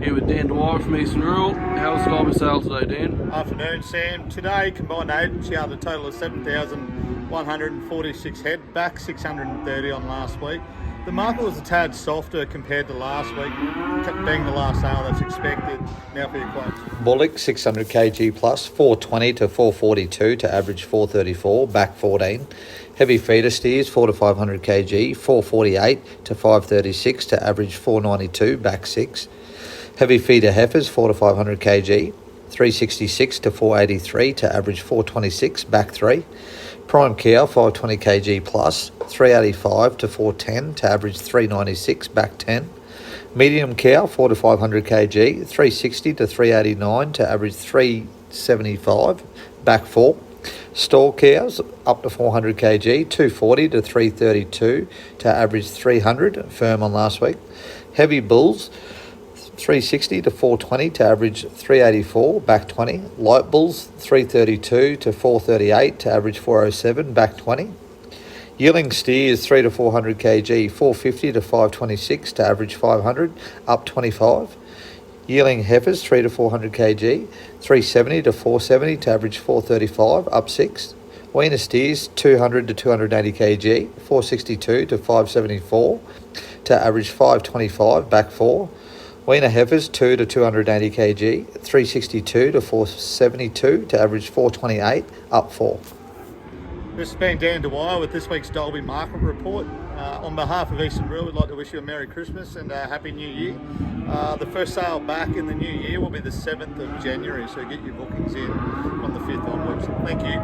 Here with Dan Dwyer from Eastern Rural. How was the Dalby sale today, Dan? Afternoon, Sam. Today, combined age yard a total of 7,146 head, back 630 on last week. The market was a tad softer compared to last week, being the last sale that's expected. Now for your quotes. Bullock 600 kg plus 420 to 442 to average 434, back 14. Heavy feeder steers 4 to 500 kg 448 to 536 to average 492, back 6. Heavy feeder heifers 4 to 500 kg 366 to 483 to average 426, back 3. Prime cow 520 kg plus 385 to 410 to average 396, back 10. Medium cow 4 to 500 kg 360 to 389 to average 375, back 4. Store cows up to 400 kg 240 to 332 to average 300, firm on last week. Heavy bulls 360 to 420 to average 384, back 20. Light bulls 332 to 438 to average 407, back 20. Yearling steers 3 to 400 kg 450 to 526 to average 500, up 25. Yearling heifers 3 to 400 kg 370 to 470 to average 435, up 6. Weaner steers 200 to 280 kg 462 to 574 to average 525, back 4. Weaner heifers 2 to 280 kg 362 to 472 to average 428, up 4. This has been Dan Dwyer with this week's Dalby Market Report. On behalf of Eastern Rural, we'd like to wish you a Merry Christmas and a Happy New Year. The first sale back in the new year will be the 7th of January, so get your bookings in on the 5th onwards. Thank you.